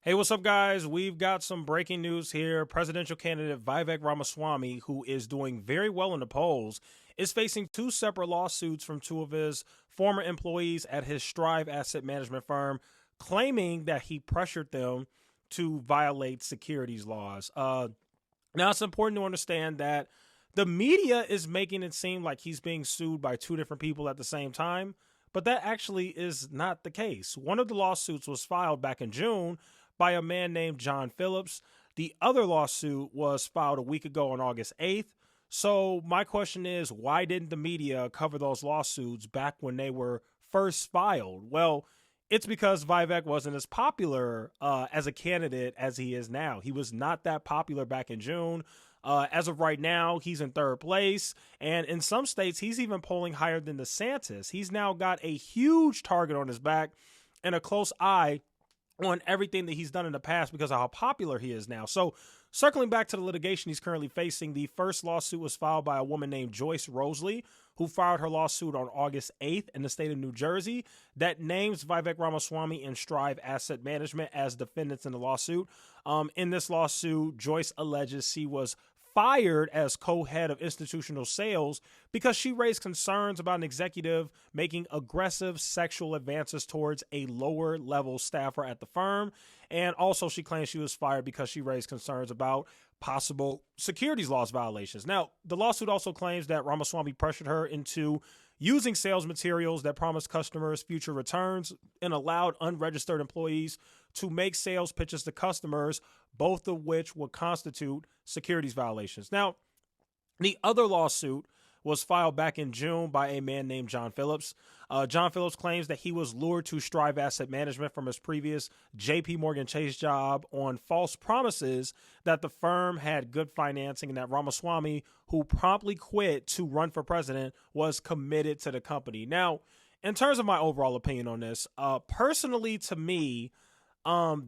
Hey, what's up, guys? We've got some breaking news here. Presidential candidate Vivek Ramaswamy, who is doing very well in the polls, is facing two separate lawsuits from two of his former employees at his Strive asset management firm, claiming that he pressured them to violate securities laws. Now, it's important to understand that the media is making it seem like he's being sued by two different people at the same time, but that actually is not the case. One of the lawsuits was filed back in June by a man named John Phillips. The other lawsuit was filed a week ago on August 8th. So, my question is, why didn't the media cover those lawsuits back when they were first filed? Well, it's because Vivek wasn't as popular as a candidate as he is now. He was not that popular back in June. As of right now, he's in third place. And in some states, he's even polling higher than DeSantis. He's now got a huge target on his back and a close eye on everything that he's done in the past because of how popular he is now. So, circling back to the litigation he's currently facing, the first lawsuit was filed by a woman named Joyce Roseley, who filed her lawsuit on August 8th in the state of New Jersey that names Vivek Ramaswamy and Strive Asset Management as defendants in the lawsuit. In this lawsuit, Joyce alleges she was fired as co-head of institutional sales because she raised concerns about an executive making aggressive sexual advances towards a lower level staffer at the firm. And also she claims she was fired because she raised concerns about possible securities laws violations. Now, the lawsuit also claims that Ramaswamy pressured her into using sales materials that promised customers future returns and allowed unregistered employees to make sales pitches to customers, both of which would constitute securities violations. Now, the other lawsuit was filed back in June by a man named John Phillips. John Phillips claims that he was lured to Strive Asset Management from his previous JP Morgan Chase job on false promises that the firm had good financing and that Ramaswamy, who promptly quit to run for president, was committed to the company. Now, in terms of my overall opinion on this, personally to me,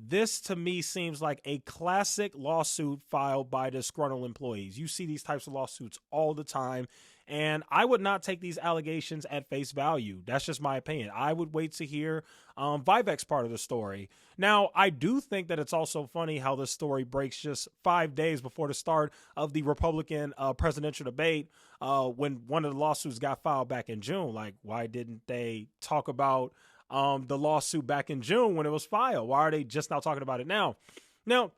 this to me seems like a classic lawsuit filed by disgruntled employees. You see these types of lawsuits all the time, and I would not take these allegations at face value. That's just my opinion. I would wait to hear Vivek's part of the story. Now, I do think that it's also funny how this story breaks just 5 days before the start of the Republican presidential debate when one of the lawsuits got filed back in June. Like, why didn't they talk about the lawsuit back in June when it was filed? Why are they just now talking about it now? Now,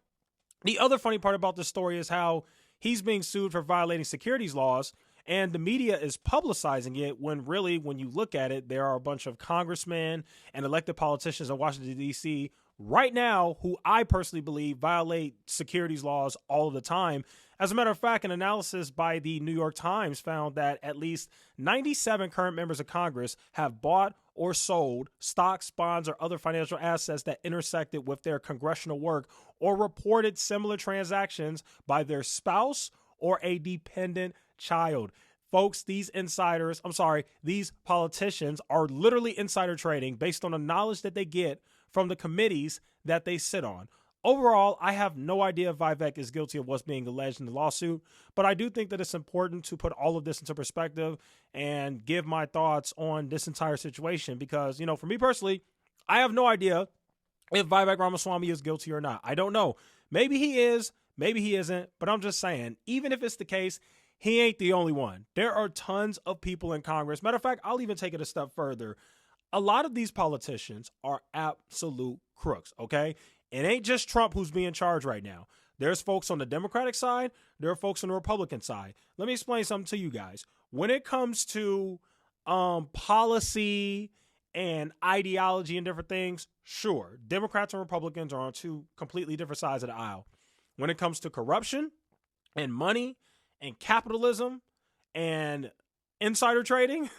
the other funny part about this story is how he's being sued for violating securities laws, and the media is publicizing it when really, when you look at it, there are a bunch of congressmen and elected politicians in Washington, D.C. right now who I personally believe violate securities laws all of the time. As a matter of fact, an analysis by the New York Times found that at least 97 current members of Congress have bought or sold stocks, bonds, or other financial assets that intersected with their congressional work or reported similar transactions by their spouse or a dependent child. Folks, these politicians are literally insider trading based on the knowledge that they get from the committees that they sit on. Overall, I have no idea if Vivek is guilty of what's being alleged in the lawsuit, but I do think that it's important to put all of this into perspective and give my thoughts on this entire situation because, for me personally, I have no idea if Vivek Ramaswamy is guilty or not. I don't know. Maybe he is, maybe he isn't, but I'm just saying, even if it's the case, he ain't the only one. There are tons of people in Congress. Matter of fact, I'll even take it a step further. A lot of these politicians are absolute crooks, okay? It ain't just Trump who's being charged right now. There's folks on the Democratic side. There are folks on the Republican side. Let me explain something to you guys. When it comes to policy and ideology and different things, sure, Democrats and Republicans are on two completely different sides of the aisle. When it comes to corruption and money and capitalism and insider trading,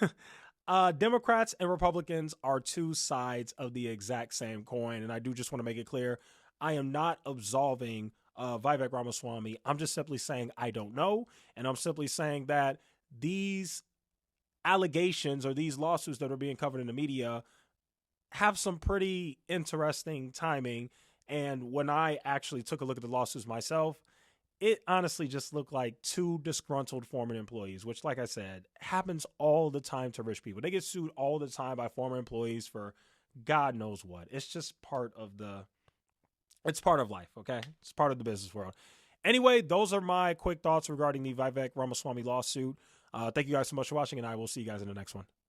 Democrats and Republicans are two sides of the exact same coin. And I do just want to make it clear, I am not absolving Vivek Ramaswamy. I'm just simply saying I don't know. And I'm simply saying that these allegations or these lawsuits that are being covered in the media have some pretty interesting timing. And when I actually took a look at the lawsuits myself, it honestly just looked like two disgruntled former employees, which, like I said, happens all the time to rich people. They get sued all the time by former employees for God knows what. It's just part of the It's part of life, okay? It's part of the business world. Anyway, those are my quick thoughts regarding the Vivek Ramaswamy lawsuit. Thank you guys so much for watching, and I will see you guys in the next one.